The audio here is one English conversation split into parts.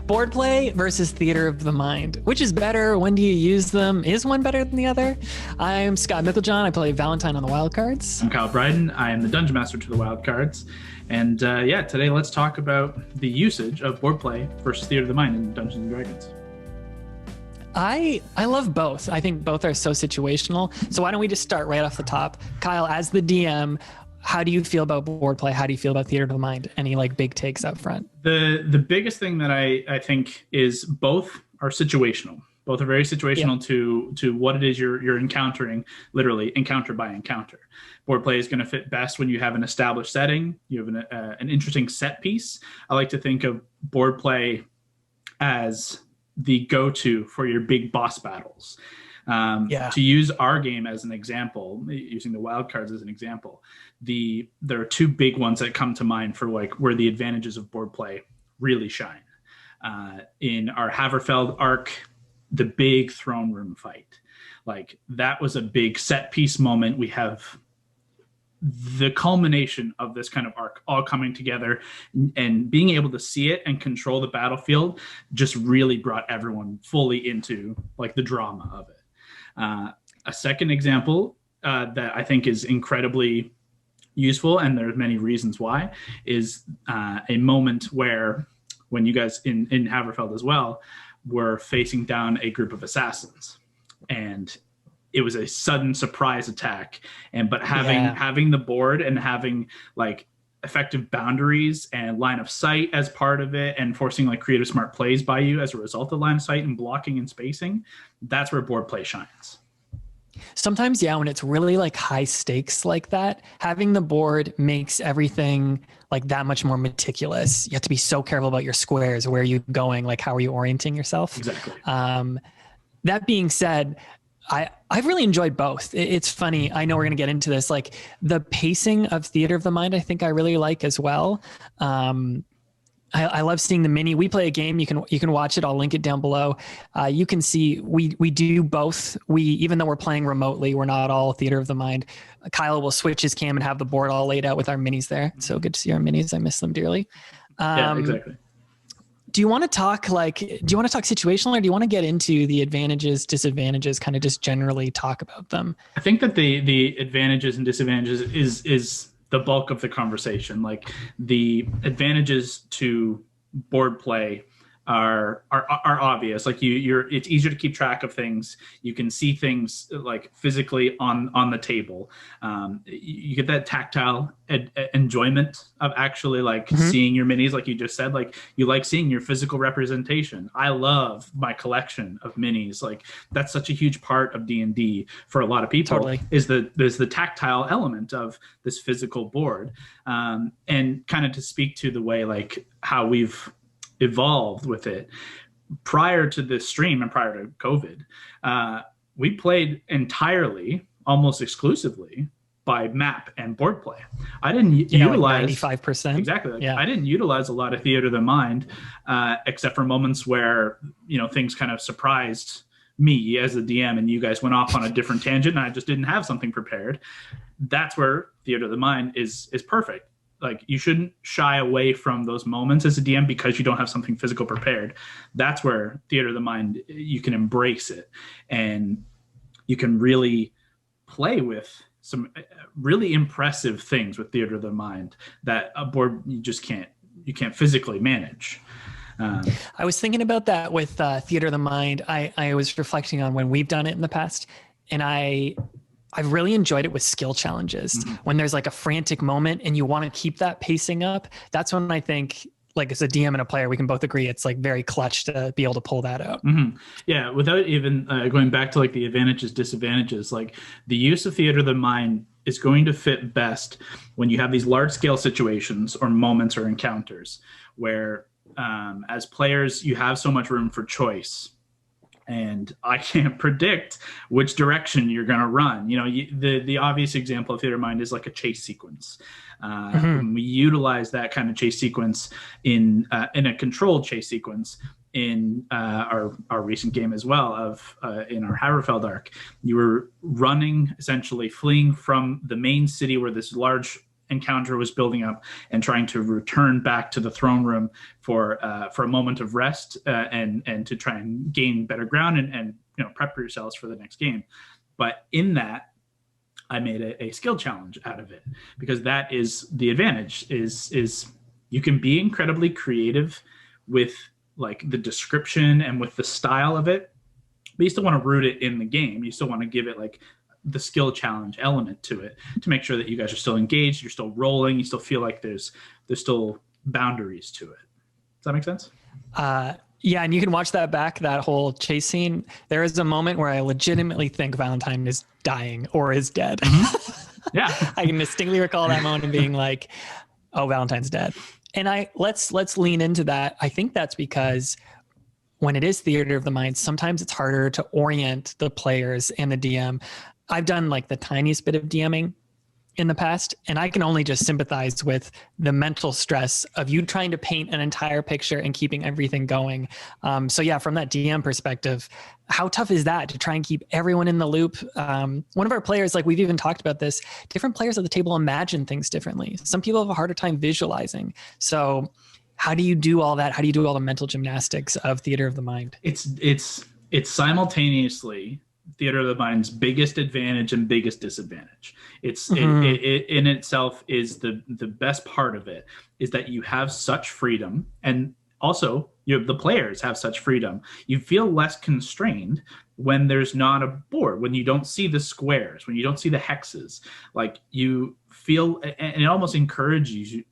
Board play versus theater of the mind. Which is better? When do you use them? Is one better than the other? I'm Scott Meiklejohn. I play Valentine on the Wildcards. I'm Kyle Bryden. I am the Dungeon Master to the Wildcards. And today let's talk about the usage of board play versus theater of the mind in Dungeons and Dragons. I love both. I think both are so situational. So why don't we just start right off the top? Kyle, as the DM, how do you feel about board play? How do you feel about theater of the mind? Any big takes up front? The biggest thing that I think is both are situational. Both are very situational to what it is you're encountering, literally encounter by encounter. Board play is going to fit best when you have an established setting. You have an interesting set piece. I like to think of board play as the go-to for your big boss battles. To use our game as an example, using the Wildcards as an example, there are two big ones that come to mind for where the advantages of board play really shine. In our Haverfeld arc, the big throne room fight, that was a big set piece moment. We have the culmination of this kind of arc all coming together, and being able to see it and control the battlefield just really brought everyone fully into the drama of it. A second example that I think is incredibly useful, and there's many reasons why, is a moment when you guys in Haverfeld as well were facing down a group of assassins, and it was a sudden surprise attack. But having the board and having effective boundaries and line of sight as part of it, and forcing creative smart plays by you as a result of line of sight and blocking and spacing, that's where board play shines. Sometimes, when it's really high stakes like that, having the board makes everything that much more meticulous. You have to be so careful about your squares. Where are you going? How are you orienting yourself? Exactly. That being said, I've really enjoyed both. It's funny. I know we're going to get into this. The pacing of Theater of the Mind, I think I really like as well. I love seeing the mini. We play a game. You can watch it. I'll link it down below. You can see we do both. Even though we're playing remotely, we're not all Theater of the Mind. Kyle will switch his cam and have the board all laid out with our minis there. It's so good to see our minis. I miss them dearly. Yeah, exactly. Do you want to talk situational, or do you want to get into the advantages, disadvantages, kind of just generally talk about them? I think that the advantages and disadvantages is the bulk of the conversation. The advantages to board play are obvious. It's easier to keep track of things. You can see things physically on the table. You get that tactile enjoyment of actually seeing your minis, like you just said. You like seeing your physical representation. I love my collection of minis. That's such a huge part of D&D for a lot of people. Totally. There's the tactile element of this physical board, and kind of to speak to the way how we've evolved with it. Prior to this stream and prior to COVID, we played entirely, almost exclusively, by map and board play. I didn't utilize 95%. Exactly. Yeah. I didn't utilize a lot of theater of the mind, except for moments where things kind of surprised me as the DM, and you guys went off on a different tangent, and I just didn't have something prepared. That's where theater of the mind is perfect. You shouldn't shy away from those moments as a DM because you don't have something physical prepared. That's where theater of the mind, you can embrace it, and you can really play with some really impressive things with theater of the mind that a board you can't physically manage. I was thinking about that with theater of the mind. I was reflecting on when we've done it in the past, and I've really enjoyed it with skill challenges. Mm-hmm. When there's a frantic moment and you want to keep that pacing up, that's when I think, as a DM and a player, we can both agree it's very clutch to be able to pull that out. Mm-hmm. Yeah, without even going back to the advantages, disadvantages, the use of theater of the mind is going to fit best when you have these large scale situations or moments or encounters where as players, you have so much room for choice. And I can't predict which direction you're going to run. The obvious example of theater of mind is a chase sequence. We utilize that kind of chase sequence in a controlled chase sequence in our recent game as well in our Haverfeld arc. You were running, essentially fleeing from the main city where this large encounter was building up and trying to return back to the throne room for a moment of rest and to try and gain better ground and prep yourselves for the next game. But in that, I made a skill challenge out of it, because that is the advantage is you can be incredibly creative with like the description and with the style of it, but you still want to root it in the game. You still want to give it like the skill challenge element to it to make sure that you guys are still engaged, you're still rolling, you still feel like there's still boundaries to it. Does that make sense? Yeah, and you can watch that back, that whole chase scene. There is a moment where I legitimately think Valentine is dying or is dead. Mm-hmm. Yeah. I can distinctly recall that moment and being like, oh, Valentine's dead. And let's lean into that. I think that's because when it is theater of the mind, sometimes it's harder to orient the players and the DM. I've done like the tiniest bit of DMing in the past, and I can only just sympathize with the mental stress of you trying to paint an entire picture and keeping everything going. So yeah, from that DM perspective, how tough is that to try and keep everyone in the loop? One of our players, like we've even talked about this, different players at the table imagine things differently. Some people have a harder time visualizing. So how do you do all that? How do you do all the mental gymnastics of theater of the mind? It's simultaneously theater of the mind's biggest advantage and biggest disadvantage. It in itself is the best part of it is that you have such freedom, and also the players have such freedom. You feel less constrained when there's not a board, when you don't see the squares, when you don't see the hexes. Like you feel, and it almost encourages you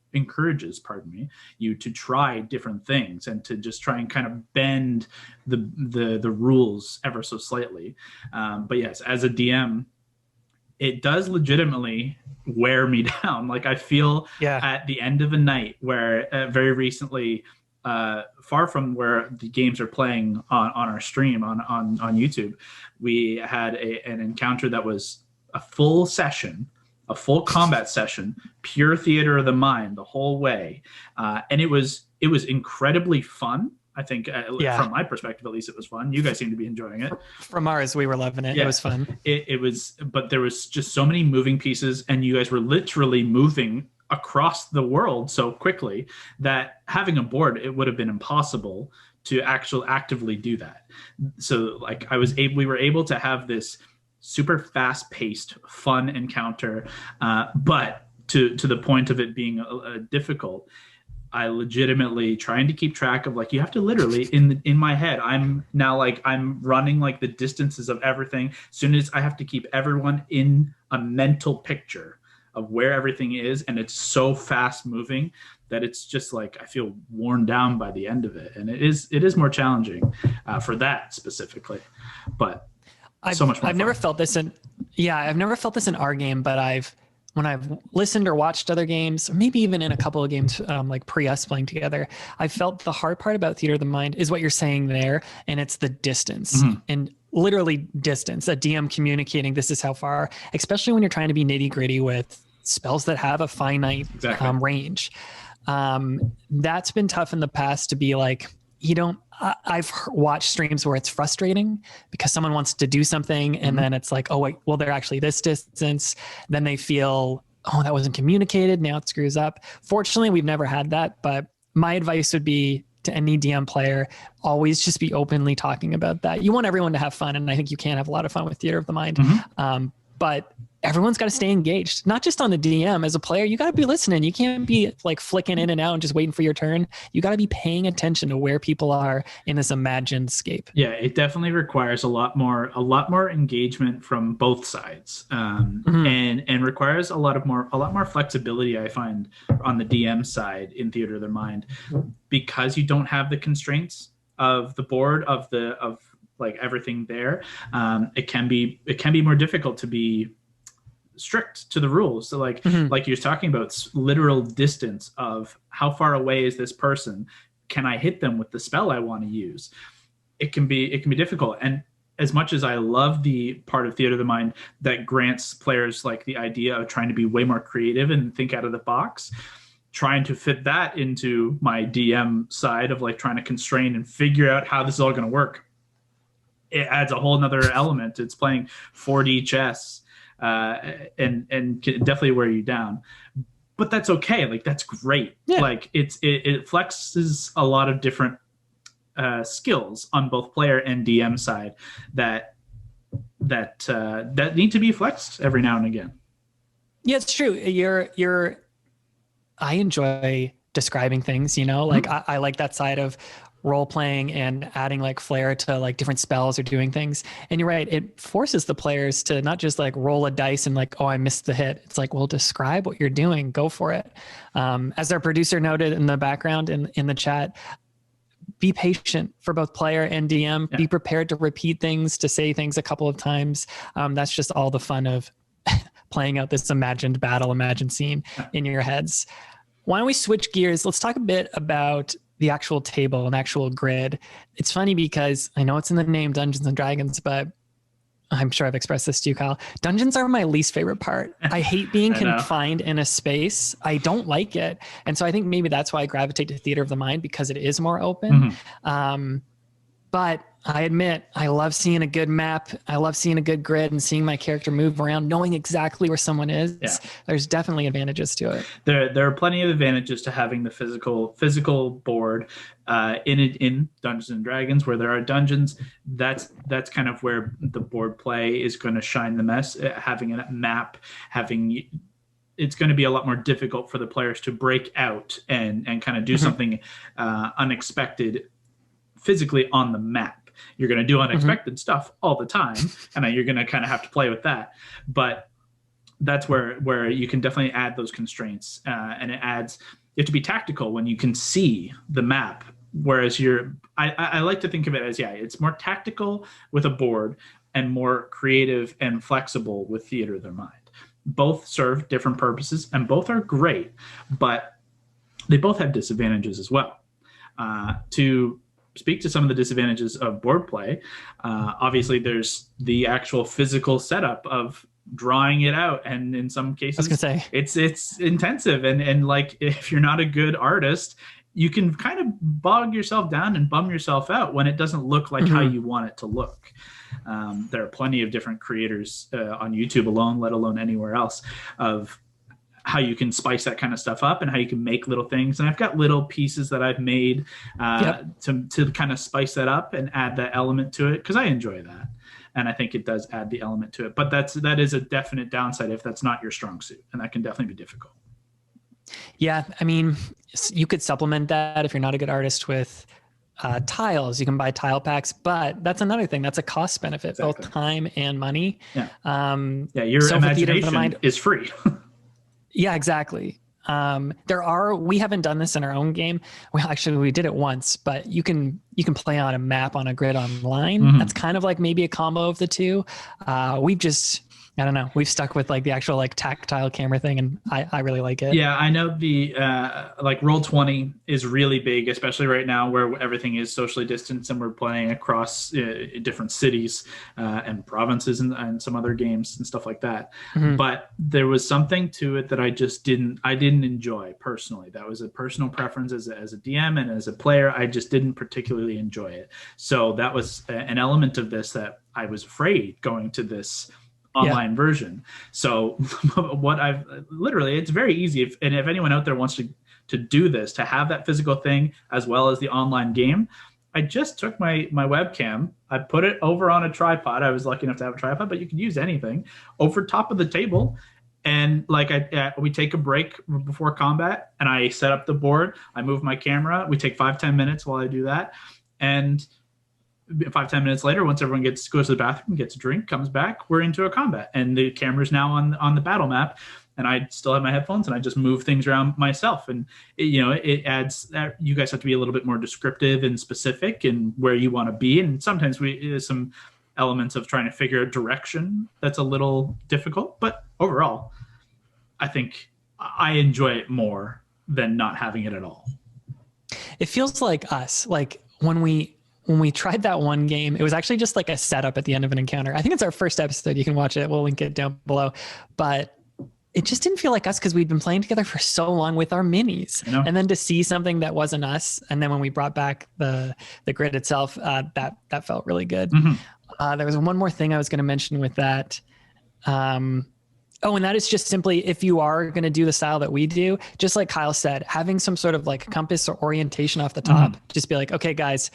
to try different things and to just try and kind of bend the rules ever so slightly. But yes, as a DM, it does legitimately wear me down. Like I feel at the end of a night where very recently, far from where the games are playing on our stream on YouTube, we had an encounter that was a full session, a full combat session, pure theater of the mind the whole way. And it was incredibly fun. I think from my perspective, at least, it was fun. You guys seem to be enjoying it. From ours, we were loving it. Yeah, it was fun. It was, but there was just so many moving pieces, and you guys were literally moving across the world so quickly that having a board, it would have been impossible to actively do that. So like we were able to have this super fast-paced, fun encounter, but to the point of it being difficult. I legitimately trying to keep track of like, you have to literally in my head, I'm running like the distances of everything. As soon as I have to keep everyone in a mental picture of where everything is, and it's so fast moving that it's just like I feel worn down by the end of it, and it is more challenging for that specifically, but so much more. I've never felt this in our game, but when I've listened or watched other games, or maybe even in a couple of games, like pre us playing together, I felt the hard part about theater of the mind is what you're saying there. And it's the distance and literally distance, a DM communicating, this is how far, especially when you're trying to be nitty gritty with spells that have a finite range. That's been tough in the past to be like, I've watched streams where it's frustrating because someone wants to do something and then it's like, oh wait, well, they're actually this distance. Then they feel, oh, that wasn't communicated. Now it screws up. Fortunately, we've never had that, but my advice would be to any DM player, always just be openly talking about that. You want everyone to have fun. And I think you can have a lot of fun with theater of the mind. But everyone's got to stay engaged, not just on the DM. As a player, you got to be listening. You can't be like flicking in and out and just waiting for your turn. You got to be paying attention to where people are in this imagined scape. Yeah, it definitely requires a lot more engagement from both sides, and requires a lot more flexibility. I find on the DM side in theater of the mind, because you don't have the constraints of the board of like everything there. It can be more difficult to be strict to the rules. So like you're talking about literal distance of how far away is this person? Can I hit them with the spell I want to use? It can be difficult. And as much as I love the part of theater of the mind that grants players like the idea of trying to be way more creative and think out of the box, trying to fit that into my DM side of like trying to constrain and figure out how this is all going to work, it adds a whole nother element. It's playing 4D chess, and can definitely wear you down. but that's okay. Like, that's great. Yeah. Like, it flexes a lot of different skills on both player and DM side that need to be flexed every now and again. Yeah, it's true. I enjoy describing things, like I like that side of role playing and adding like flair to like different spells or doing things. And you're right. It forces the players to not just like roll a dice and like, oh, I missed the hit. It's like, well, describe what you're doing. Go for it. As our producer noted in the background in the chat, be patient for both player and DM. Be prepared to repeat things, to say things a couple of times. That's just all the fun of playing out this imagined battle, imagined scene in your heads. Why don't we switch gears? Let's talk a bit about the actual table and actual grid. It's funny because I know it's in the name, Dungeons and Dragons, but I'm sure I've expressed this to you, Kyle. Dungeons are my least favorite part. I hate being confined in a space. I don't like it. And so I think maybe that's why I gravitate to Theater of the Mind, because it is more open. But I admit, I love seeing a good map. I love seeing a good grid and seeing my character move around, knowing exactly where someone is. Yeah. There's definitely advantages to it. There are plenty of advantages to having the physical board in Dungeons and Dragons, where there are dungeons. That's kind of where the board play is going to shine the best. Having a map, it's going to be a lot more difficult for the players to break out and kind of do something unexpected physically on the map. You're going to do unexpected stuff all the time, and you're going to kind of have to play with that. But that's where you can definitely add those constraints, and you have to be tactical when you can see the map. Whereas I like to think of it as, it's more tactical with a board and more creative and flexible with Theater of the Mind. Both serve different purposes, and both are great, but they both have disadvantages as well. To speak to some of the disadvantages of board play, obviously there's the actual physical setup of drawing it out, and in some cases it's intensive, and like, if you're not a good artist, you can kind of bog yourself down and bum yourself out when it doesn't look like how you want it to look. There are plenty of different creators on YouTube alone, let alone anywhere else, of how you can spice that kind of stuff up and how you can make little things. And I've got little pieces that I've made to kind of spice that up and add that element to it, because I enjoy that. And I think it does add the element to it. But that is a definite downside if that's not your strong suit. And that can definitely be difficult. Yeah, I mean, you could supplement that if you're not a good artist with tiles. You can buy tile packs, but that's another thing. That's a cost benefit, both time and money. Yeah, your imagination is free. Yeah, exactly. We haven't done this in our own game. We did it once, but you can play on a map on a grid online. That's kind of like maybe a combo of the two. I don't know. We've stuck with like the actual like tactile camera thing, and I really like it. Yeah, I know the like Roll20 is really big, especially right now where everything is socially distanced and we're playing across different cities and provinces and some other games and stuff like that. But there was something to it that I didn't enjoy personally. That was a personal preference as a DM, and as a player, I just didn't particularly enjoy it. So that was an element of this that I was afraid going to this online version. So what it's very easy. If anyone out there wants to do this, to have that physical thing as well as the online game, I just took my webcam, I put it over on a tripod. I was lucky enough to have a tripod, but you can use anything, over top of the table. And like we take a break before combat, and I set up the board. I move my camera. We take 5-10 minutes while I do that. And 5-10 minutes later, once everyone goes to the bathroom, gets a drink, comes back, we're into a combat, and the camera's now on the battle map, and I still have my headphones, and I just move things around myself. And it adds that you guys have to be a little bit more descriptive and specific in where you want to be, and sometimes there's some elements of trying to figure out direction that's a little difficult. But overall, I think I enjoy it more than not having it at all. It feels like us, like when we tried that one game, it was actually just like a setup at the end of an encounter. I think it's our first episode. You can watch it. We'll link it down below. But it just didn't feel like us, because we'd been playing together for so long with our minis. And then to see something that wasn't us, and then when we brought back the grid itself, that felt really good. There was one more thing I was going to mention with that. Oh, and that is just simply, if you are going to do the style that we do, just like Kyle said, having some sort of like compass or orientation off the top, just be like, okay, guys,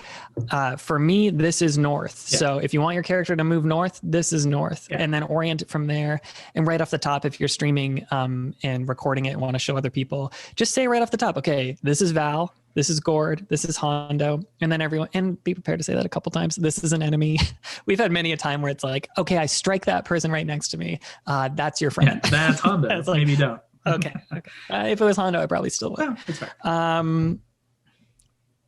for me, this is north. Yeah. So if you want your character to move north, this is north, and then orient it from there. And right off the top, if you're streaming and recording it and want to show other people, just say right off the top, okay, this is Val, this is Gord, this is Hondo, and then everyone, and be prepared to say that a couple times. This is an enemy. We've had many a time where it's like, okay, I strike that person right next to me. That's your friend. Yeah, that's Hondo. Like, maybe don't. Okay. If it was Hondo, I probably still would. Well, that's fair.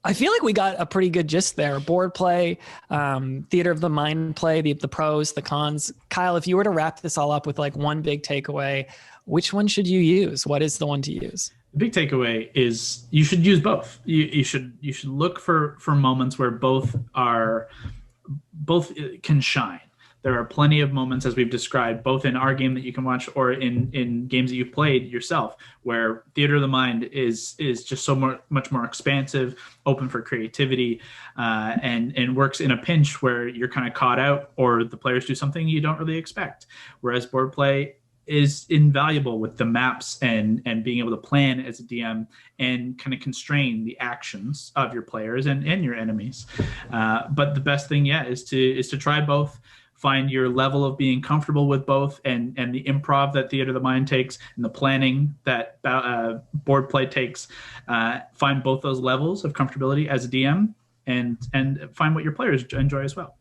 I feel like we got a pretty good gist there. Board play, theater of the mind play, the pros, the cons. Kyle, if you were to wrap this all up with like one big takeaway, which one should you use? What is the one to use? The big takeaway is you should use both. You should look for moments where both can shine. There are plenty of moments, as we've described, both in our game that you can watch or in games that you've played yourself, where theater of the mind is just so much more expansive, open for creativity, and works in a pinch where you're kind of caught out or the players do something you don't really expect. Whereas board play is invaluable with the maps and being able to plan as a DM and kind of constrain the actions of your players and your enemies. But the best thing yet is to try both. Find your level of being comfortable with both, and the improv that theater of the mind takes and the planning that board play takes. Find both those levels of comfortability as a DM and find what your players enjoy as well.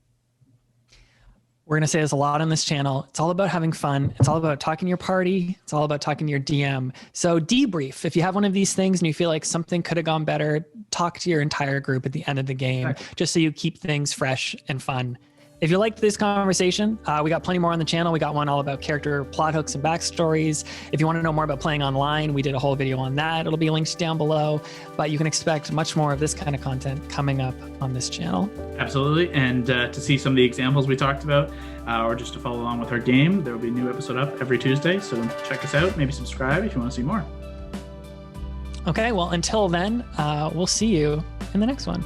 We're going to say this a lot on this channel. It's all about having fun. It's all about talking to your party. It's all about talking to your DM. So debrief. If you have one of these things and you feel like something could have gone better, talk to your entire group at the end of the game, just so you keep things fresh and fun. If you liked this conversation, we got plenty more on the channel. We got one all about character plot hooks and backstories. If you want to know more about playing online, we did a whole video on that. It'll be linked down below, but you can expect much more of this kind of content coming up on this channel. Absolutely. And to see some of the examples we talked about, or just to follow along with our game, there will be a new episode up every Tuesday. So check us out. Maybe subscribe if you want to see more. Okay. Well, until then, we'll see you in the next one.